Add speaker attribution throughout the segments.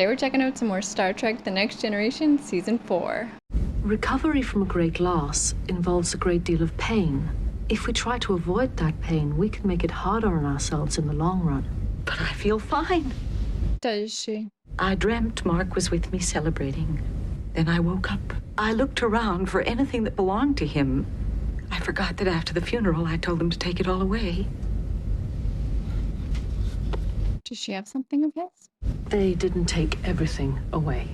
Speaker 1: Today we're checking out some more Star Trek The Next Generation Season 4.
Speaker 2: Recovery from a great loss involves a great deal of pain. If we try to avoid that pain, we can make it harder on ourselves in the long run.
Speaker 3: But I feel fine.
Speaker 1: Does she?
Speaker 3: I dreamt Mark was with me celebrating. Then I woke up. I looked around for anything that belonged to him. I forgot that after the funeral, I told him to take it all away.
Speaker 1: Does she have something of his?
Speaker 2: They didn't take everything away.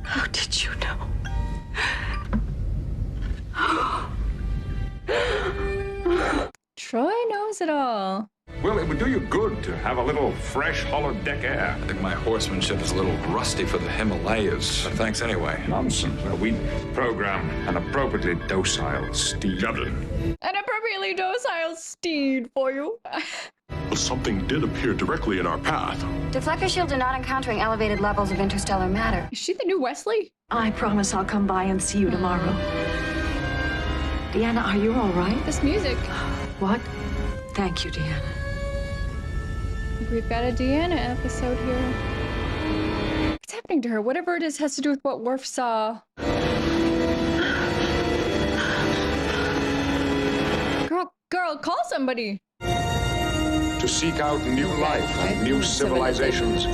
Speaker 3: How did you know?
Speaker 1: Troy knows it all.
Speaker 4: Well, it would do you good to have a little fresh holodeck air.
Speaker 5: I think my horsemanship is a little rusty for the Himalayas, but thanks anyway.
Speaker 4: Nonsense. Well, we program an appropriately docile steed.
Speaker 6: Captain.
Speaker 1: An appropriately docile steed for you.
Speaker 6: Something did appear directly in our path.
Speaker 7: Deflector shields are not encountering elevated levels of interstellar matter.
Speaker 1: Is she the new Wesley?
Speaker 3: I promise I'll come by and see you tomorrow. Deanna, are you all right?
Speaker 1: This music.
Speaker 3: What? Thank you, Deanna.
Speaker 1: We've got a Deanna episode here. What's happening to her? Whatever it is has to do with what Worf saw. Girl, call somebody.
Speaker 4: To seek out new life and new civilizations.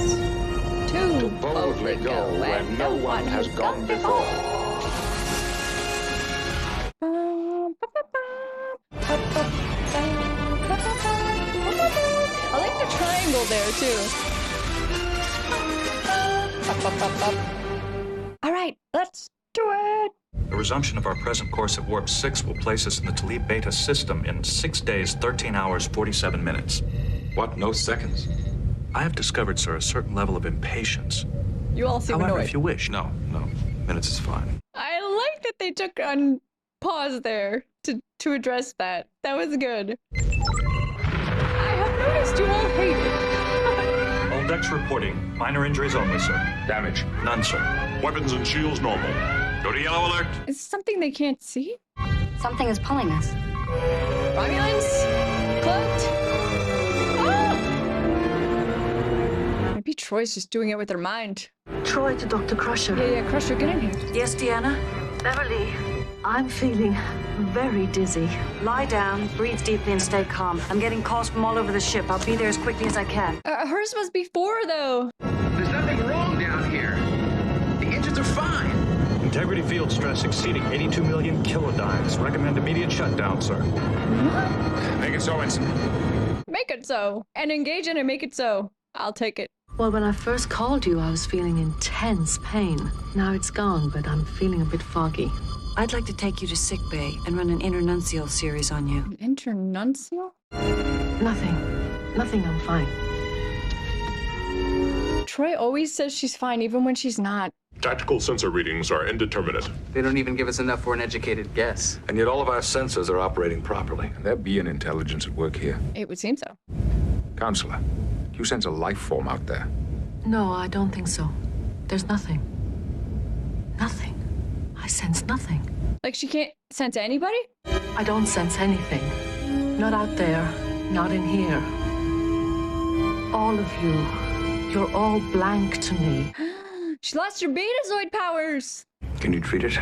Speaker 1: To
Speaker 4: boldly go where no one has gone before.
Speaker 1: I like the triangle there, too. All right, let's do it.
Speaker 8: The resumption of our present course at Warp 6 will place us in the Talib Beta system in 6 days, 13 hours, 47 minutes.
Speaker 5: What, no seconds?
Speaker 8: I have discovered, sir, a certain level of impatience.
Speaker 1: You all seem
Speaker 8: However,
Speaker 1: annoyed.
Speaker 8: if you wish.
Speaker 5: No. Minutes is fine.
Speaker 1: I like that they took on pause there to address that. That was good. I have noticed you all hate it.
Speaker 8: All decks reporting. Minor injuries only, sir.
Speaker 4: Damage.
Speaker 8: None, sir.
Speaker 6: Weapons and shields normal. Go to yellow alert.
Speaker 1: Is this something they can't see?
Speaker 7: Something is pulling us.
Speaker 1: Romulans? Cloaked? Oh! Maybe Troy's just doing it with her mind.
Speaker 2: Troy to Dr. Crusher.
Speaker 1: Yeah, Crusher, get in here.
Speaker 3: Yes, Deanna?
Speaker 2: Beverly, I'm feeling very dizzy.
Speaker 9: Lie down, breathe deeply, and stay calm. I'm getting calls from all over the ship. I'll be there as quickly as I can.
Speaker 1: Hers was before, though.
Speaker 10: There's nothing wrong down here. The engines are fine.
Speaker 8: Integrity field stress exceeding 82 million kilodimes. Recommend immediate shutdown, sir.
Speaker 4: Make it so, Ensign.
Speaker 1: Make it so. And engage in it, make it so. I'll take it.
Speaker 2: Well, when I first called you, I was feeling intense pain. Now it's gone, but I'm feeling a bit foggy.
Speaker 9: I'd like to take you to sickbay and run an internunциal series on you.
Speaker 1: An internunциal?
Speaker 2: Nothing, I'm fine.
Speaker 1: Troy always says she's fine, even when she's not.
Speaker 6: Tactical sensor readings are indeterminate.
Speaker 10: They don't even give us enough for an educated guess.
Speaker 5: And yet all of our sensors are operating properly.
Speaker 4: Can there be an intelligence at work here?
Speaker 1: It would seem so.
Speaker 4: Counselor, do you sense a life form out there?
Speaker 2: No, I don't think so. There's nothing. Nothing. I sense nothing.
Speaker 1: Like she can't sense anybody?
Speaker 2: I don't sense anything. Not out there, not in here. All of you, you're all blank to me.
Speaker 1: She lost her Betazoid powers.
Speaker 5: Can you treat it?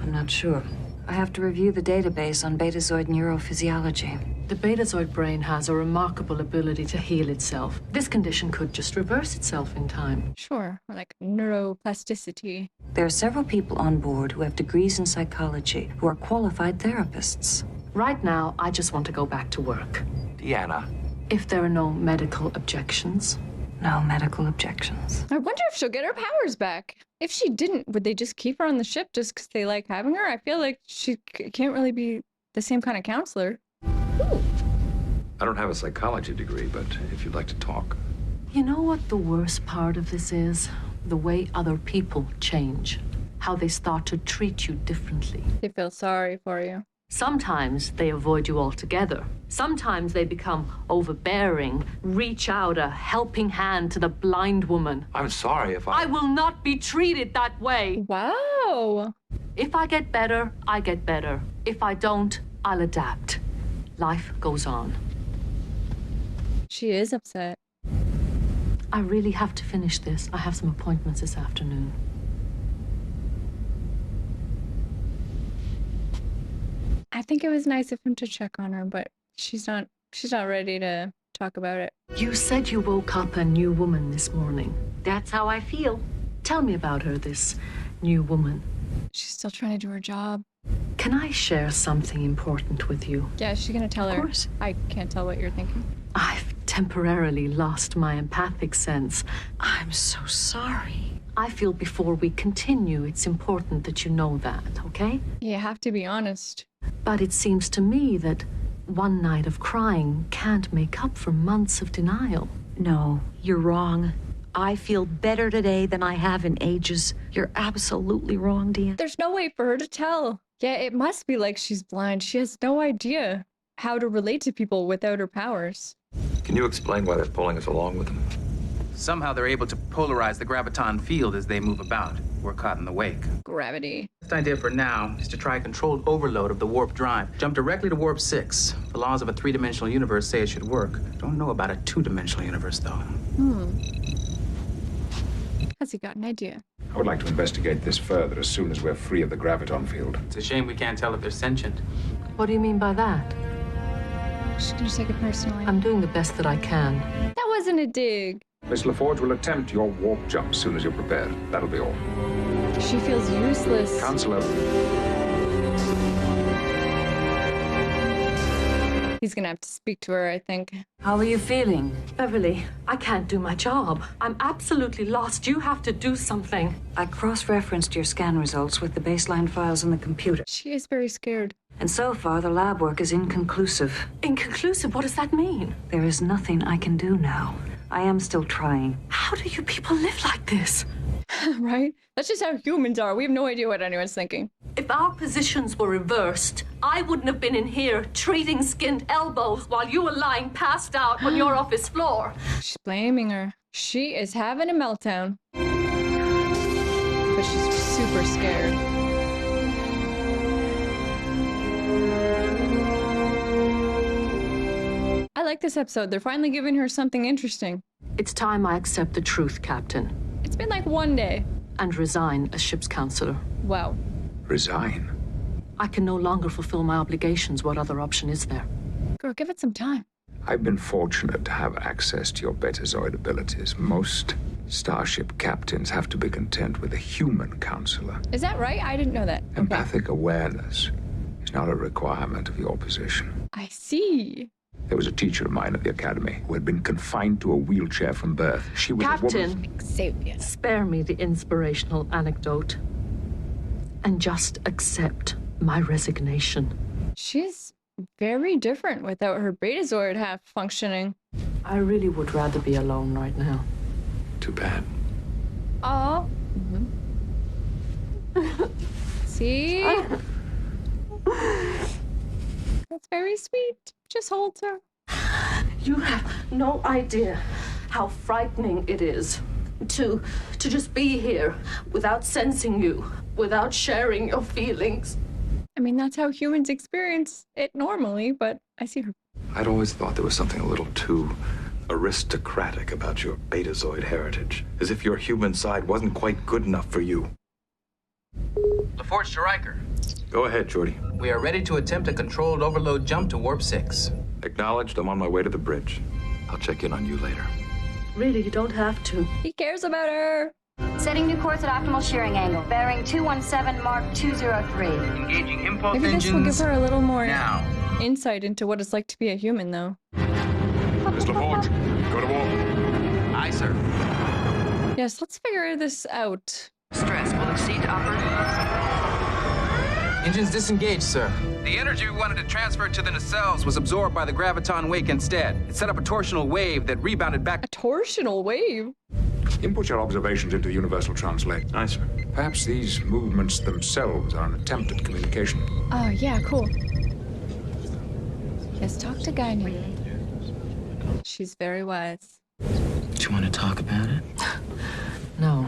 Speaker 9: I'm not sure. I have to review the database on Betazoid neurophysiology.
Speaker 2: The Betazoid brain has a remarkable ability to heal itself. This condition could just reverse itself in time.
Speaker 1: Sure, or like neuroplasticity.
Speaker 9: There are several people on board who have degrees in psychology who are qualified therapists.
Speaker 2: Right now, I just want to go back to work.
Speaker 5: Deanna.
Speaker 2: If there are no medical objections.
Speaker 9: No medical objections.
Speaker 1: I wonder if she'll get her powers back. If she didn't, would they just keep her on the ship just because they like having her? I feel like she can't really be the same kind of counselor. Ooh.
Speaker 5: I don't have a psychology degree, but if you'd like to talk.
Speaker 2: You know what the worst part of this is? The way other people change. How they start to treat you differently.
Speaker 1: They feel sorry for you.
Speaker 2: Sometimes they avoid you altogether. Sometimes they become overbearing, reach out a helping hand to the blind woman.
Speaker 5: I'm sorry if
Speaker 2: I will not be treated that way.
Speaker 1: Wow.
Speaker 2: If I get better, I get better. If I don't, I'll adapt. Life goes on.
Speaker 1: She is upset.
Speaker 2: I really have to finish this. I have some appointments this afternoon.
Speaker 1: I think it was nice of him to check on her, but she's not ready to talk about it.
Speaker 2: You said you woke up a new woman this morning.
Speaker 3: That's how I feel.
Speaker 2: Tell me about her, this new woman.
Speaker 1: She's still trying to do her job.
Speaker 2: Can I share something important with you?
Speaker 1: Yeah, she's gonna tell her.
Speaker 2: Of course.
Speaker 1: I can't tell what you're thinking.
Speaker 2: I've temporarily lost my empathic sense.
Speaker 3: I'm so sorry.
Speaker 2: I feel before we continue, it's important that you know that, okay?
Speaker 1: You have to be honest.
Speaker 2: But it seems to me that one night of crying can't make up for months of denial.
Speaker 3: No, you're wrong. I feel better today than I have in ages. You're absolutely wrong, Deanne.
Speaker 1: There's no way for her to tell. Yeah, it must be like she's blind. She has no idea how to relate to people without her powers.
Speaker 5: Can you explain why they're pulling us along with them?
Speaker 10: Somehow they're able to polarize the graviton field as they move about. We're caught in the wake.
Speaker 1: Gravity.
Speaker 10: The best idea for now is to try a controlled overload of the warp drive. Jump directly to warp 6. The laws of a 3-dimensional universe say it should work. Don't know about a 2-dimensional universe, though.
Speaker 1: Has he got an idea?
Speaker 4: I would like to investigate this further as soon as we're free of the graviton field.
Speaker 10: It's a shame we can't tell if they're sentient.
Speaker 2: What do you mean by that?
Speaker 1: She's gonna take it personally.
Speaker 2: I'm doing the best that I can.
Speaker 1: That wasn't a dig.
Speaker 4: Miss LaForge will attempt your warp jump as soon as you're prepared. That'll be all.
Speaker 1: She feels useless.
Speaker 4: Counselor.
Speaker 1: He's gonna have to speak to her, I think.
Speaker 9: How are you feeling?
Speaker 2: Beverly, I can't do my job. I'm absolutely lost. You have to do something.
Speaker 9: I cross-referenced your scan results with the baseline files in the computer.
Speaker 1: She is very scared.
Speaker 9: And so far, the lab work is inconclusive.
Speaker 2: Inconclusive? What does that mean?
Speaker 9: There is nothing I can do now. I am still trying.
Speaker 2: How do you people live like this?
Speaker 1: Right? That's just how humans are. We have no idea what anyone's thinking.
Speaker 2: If our positions were reversed, I wouldn't have been in here treating skinned elbows while you were lying passed out on your office floor.
Speaker 1: She's blaming her. She is having a meltdown. But she's super scared. I like this episode. They're finally giving her something interesting.
Speaker 2: It's time I accept the truth, Captain,
Speaker 1: It's been like one day.
Speaker 2: and resign as ship's counselor.
Speaker 1: Wow.
Speaker 4: Resign.
Speaker 2: I can no longer fulfill my obligations. What other option is there?
Speaker 1: Girl, give it some time.
Speaker 4: I've been fortunate to have access to your Betazoid abilities. Most starship captains have to be content with a human counselor.
Speaker 1: Is that right? I didn't know that. Okay.
Speaker 4: Empathic awareness is not a requirement of your position.
Speaker 1: I see.
Speaker 4: There was a teacher of mine at the academy who had been confined to a wheelchair from birth. She was a woman.
Speaker 2: Captain,
Speaker 1: Xavier.
Speaker 2: spare me the inspirational anecdote and just accept my resignation.
Speaker 1: She's very different without her Betazoid half functioning.
Speaker 2: I really would rather be alone right now.
Speaker 5: Too bad.
Speaker 1: Oh. See? That's very sweet. Just hold her.
Speaker 2: You have no idea how frightening it is to just be here without sensing you, without sharing your feelings.
Speaker 1: I mean, that's how humans experience it normally, but I see her.
Speaker 5: I'd always thought there was something a little too aristocratic about your Betazoid heritage. As if your human side wasn't quite good enough for you.
Speaker 10: LaForge to Riker.
Speaker 5: Go ahead, Geordi.
Speaker 10: We are ready to attempt a controlled overload jump to warp 6.
Speaker 5: Acknowledged. I'm on my way to the bridge. I'll check in on you later.
Speaker 2: Really, you don't have to.
Speaker 1: He cares about her.
Speaker 7: Setting new course at optimal shearing angle. Bearing 217 Mark 203.
Speaker 10: Engaging impulse
Speaker 1: Maybe this will give her a little more
Speaker 10: now.
Speaker 1: insight into what it's like to be a human, though.
Speaker 4: Miss LaForge, go to warp.
Speaker 10: Aye, sir.
Speaker 1: Yes, let's figure this out.
Speaker 10: Stress will exceed upper. Engines disengaged, sir. The energy we wanted to transfer to the nacelles was absorbed by the graviton wake instead. It set up a torsional wave that rebounded back.
Speaker 1: A torsional wave?
Speaker 4: Input your observations into the Universal Translate.
Speaker 5: Aye, sir.
Speaker 4: Perhaps these movements themselves are an attempt at communication.
Speaker 1: Oh, yeah, cool. Yes, talk to Guinan. She's very wise.
Speaker 11: Do you want to talk about it?
Speaker 2: No.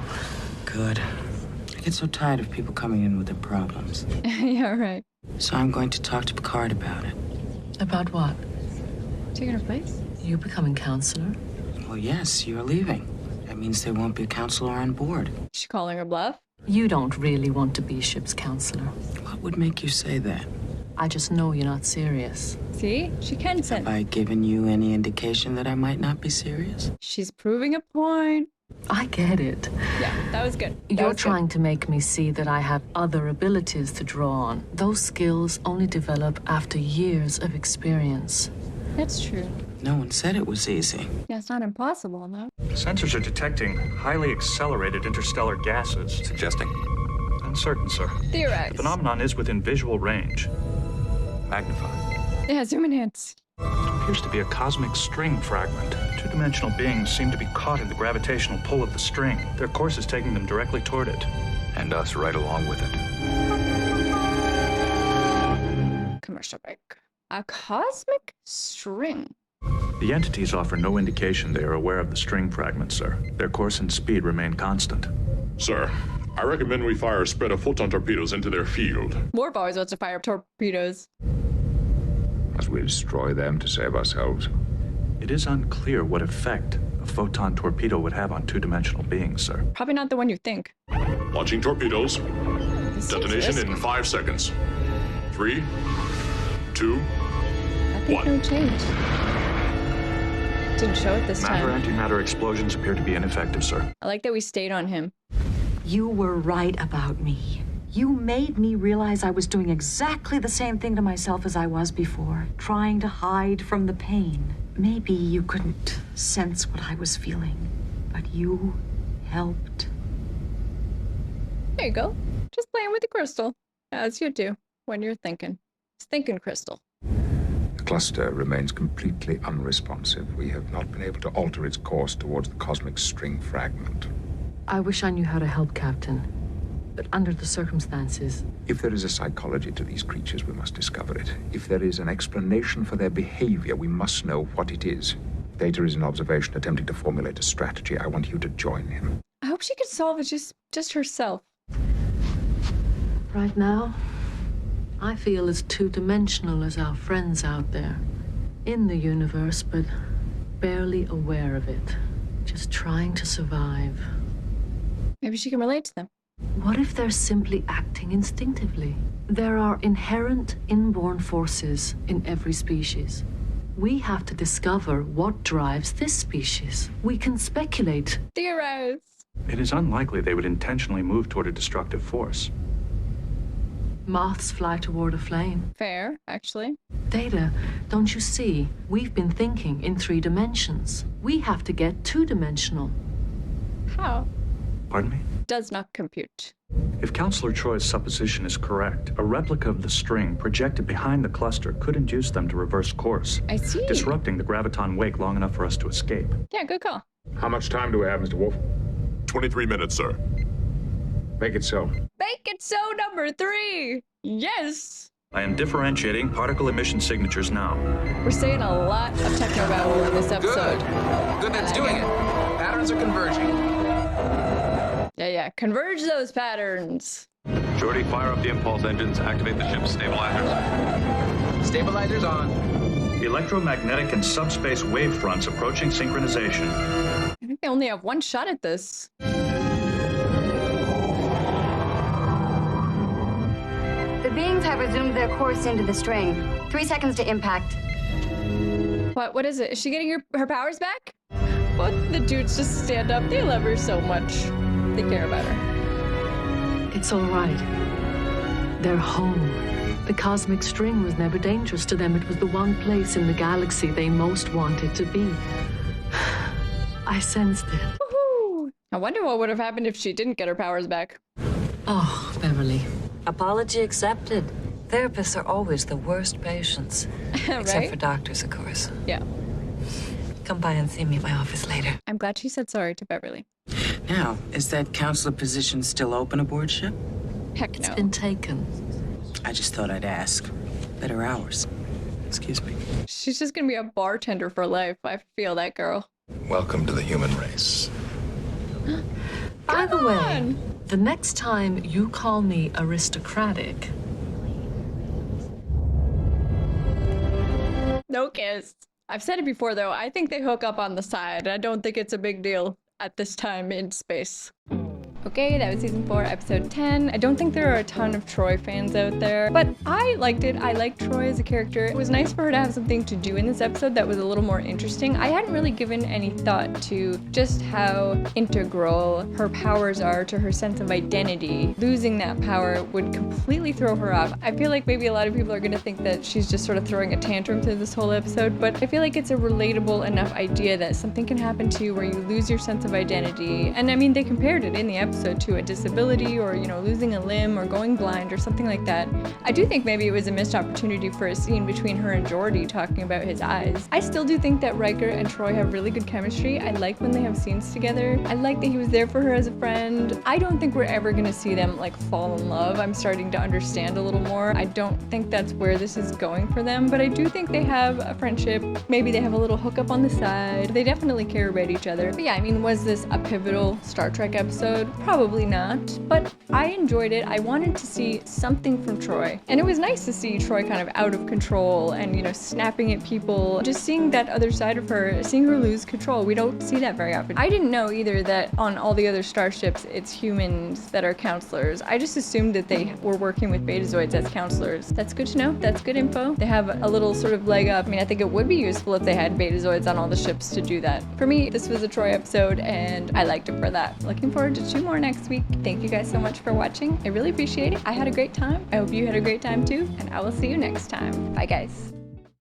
Speaker 11: Good. I get so tired of people coming in with their problems.
Speaker 1: Yeah, right.
Speaker 11: So I'm going to talk to Picard about it.
Speaker 2: About what?
Speaker 1: Taking her place?
Speaker 2: You becoming counselor?
Speaker 11: Well, yes, you're leaving. That means there won't be a counselor on board.
Speaker 1: Is she calling her bluff?
Speaker 2: You don't really want to be ship's counselor.
Speaker 11: What would make you say that?
Speaker 2: I just know you're not serious.
Speaker 1: See? She can sense.
Speaker 11: Have I given you any indication that I might not be serious?
Speaker 1: She's proving a point.
Speaker 2: I get it.
Speaker 1: Yeah, that was good.
Speaker 2: You're trying to make me see that I have other abilities to draw on. Those skills only develop after years of experience.
Speaker 1: That's true.
Speaker 11: No one said it was easy.
Speaker 1: Yeah, it's not impossible, though.
Speaker 8: Sensors are detecting highly accelerated interstellar gases.
Speaker 5: Suggesting?
Speaker 8: Uncertain, sir.
Speaker 1: Theorize.
Speaker 8: The phenomenon is within visual range. Magnify.
Speaker 1: Yeah, zoom enhance.
Speaker 8: It appears to be a cosmic string fragment. Two-dimensional beings seem to be caught in the gravitational pull of the string. Their course is taking them directly toward it.
Speaker 4: And us right along with it.
Speaker 1: Commercial break. A cosmic string.
Speaker 8: The entities offer no indication they are aware of the string fragment, sir. Their course and speed remain constant.
Speaker 6: Sir, I recommend we fire a spread of photon torpedoes into their field.
Speaker 1: Worf always wants to fire torpedoes.
Speaker 4: As we destroy them to save ourselves.
Speaker 8: It is unclear what effect a photon torpedo would have on two-dimensional beings, sir.
Speaker 1: Probably not the one you think.
Speaker 6: Launching torpedoes.
Speaker 1: This
Speaker 6: Detonation
Speaker 1: seems
Speaker 6: in
Speaker 1: risky.
Speaker 6: 5 seconds. 3, 2,
Speaker 1: I think
Speaker 6: 1.
Speaker 1: no change. Didn't show it this time.
Speaker 8: Matter-antimatter explosions appear to be ineffective, sir.
Speaker 1: I like that we stayed on him.
Speaker 3: You were right about me. You made me realize I was doing exactly the same thing to myself as I was before, trying to hide from the pain. Maybe you couldn't sense what I was feeling, but you helped.
Speaker 1: There you go. Just playing with the crystal, as you do when you're thinking. It's thinking crystal.
Speaker 4: The cluster remains completely unresponsive. We have not been able to alter its course towards the cosmic string fragment.
Speaker 2: I wish I knew how to help, Captain. But under the circumstances...
Speaker 4: If there is a psychology to these creatures, we must discover it. If there is an explanation for their behavior, we must know what it is. Data is in observation, attempting to formulate a strategy. I want you to join him.
Speaker 1: I hope she can solve it just herself.
Speaker 2: Right now, I feel as two-dimensional as our friends out there. In the universe, but barely aware of it. Just trying to survive.
Speaker 1: Maybe she can relate to them.
Speaker 2: What if they're simply acting instinctively? There are inherent inborn forces in every species. We have to discover what drives this species. We can speculate.
Speaker 1: Theorize.
Speaker 8: It is unlikely they would intentionally move toward a destructive force.
Speaker 2: Moths fly toward a flame.
Speaker 1: Fair, actually.
Speaker 2: Data, don't you see? We've been thinking in 3 dimensions. We have to get 2-dimensional.
Speaker 1: How?
Speaker 8: Pardon me?
Speaker 1: Does not compute.
Speaker 8: If Counselor Troy's supposition is correct, a replica of the string projected behind the cluster could induce them to reverse course,
Speaker 1: I see.
Speaker 8: disrupting the graviton wake long enough for us to escape.
Speaker 1: Yeah, good call.
Speaker 4: How much time do we have, Mr. Wolf?
Speaker 6: 23 minutes, sir.
Speaker 4: Make it so.
Speaker 1: Make it so, number 3! Yes!
Speaker 8: I am differentiating particle emission signatures now.
Speaker 1: We're saying a lot of technobabble in this episode.
Speaker 10: Good, that's doing it. Patterns are converging.
Speaker 1: Yeah. Converge those patterns.
Speaker 5: Jordy, fire up the impulse engines, activate the ship's stabilizers.
Speaker 10: Stabilizers on.
Speaker 8: Electromagnetic and subspace wave fronts approaching synchronization.
Speaker 1: I think they only have one shot at this.
Speaker 7: The beings have resumed their course into the string. 3 seconds to impact.
Speaker 1: What is it? Is she getting her powers back? What? The dudes just stand up. They love her so much. They care about her.
Speaker 2: It's all right. They're home. The cosmic string was never dangerous to them. It was the one place in the galaxy they most wanted to be. I sensed it.
Speaker 1: Woohoo! I wonder what would have happened if she didn't get her powers back.
Speaker 2: Oh, Beverly.
Speaker 3: Apology accepted. Therapists are always the worst patients. Except
Speaker 1: Right?
Speaker 3: for doctors, of course.
Speaker 1: Yeah.
Speaker 3: Come by and see me at my office later.
Speaker 1: I'm glad she said sorry to Beverly.
Speaker 11: Now, is that counselor position still open aboard ship?
Speaker 1: Heck no.
Speaker 2: It's been taken.
Speaker 11: I just thought I'd ask. Better hours. Excuse me.
Speaker 1: She's just gonna be a bartender for life. I feel that girl.
Speaker 5: Welcome to the human race.
Speaker 2: By the way,
Speaker 1: on.
Speaker 2: the next time you call me aristocratic,
Speaker 1: No kiss. I've said it before though, I think they hook up on the side. I don't think it's a big deal at this time in space. Okay, that was season 4, episode 10. I don't think there are a ton of Troy fans out there, but I liked it. I liked Troy as a character. It was nice for her to have something to do in this episode that was a little more interesting. I hadn't really given any thought to just how integral her powers are to her sense of identity. Losing that power would completely throw her off. I feel like maybe a lot of people are gonna think that she's just sort of throwing a tantrum through this whole episode, but I feel like it's a relatable enough idea that something can happen to you where you lose your sense of identity. And I mean, they compared it in the episode to a disability or, you know, losing a limb or going blind or something like that. I do think maybe it was a missed opportunity for a scene between her and Geordi talking about his eyes. I still do think that Riker and Troy have really good chemistry. I like when they have scenes together. I like that he was there for her as a friend. I don't think we're ever gonna see them like fall in love. I'm starting to understand a little more. I don't think that's where this is going for them, but I do think they have a friendship. Maybe they have a little hookup on the side. They definitely care about each other. But yeah, I mean, was this a pivotal Star Trek episode? Probably not, but I enjoyed it. I wanted to see something from Troy, and it was nice to see Troy kind of out of control and, you know, snapping at people. Just seeing that other side of her, seeing her lose control. We don't see that very often. I didn't know either that on all the other starships it's humans that are counselors. I just assumed that they were working with Betazoids as counselors. That's good to know. That's good info. They have a little sort of leg up. I mean, I think it would be useful if they had Betazoids on all the ships to do that. For me, this was a Troy episode, and I liked it for that. Looking forward to 2 more next week. Thank you guys so much for watching. I really appreciate it. I had a great time. I hope you had a great time too, and I will see you next time. Bye guys.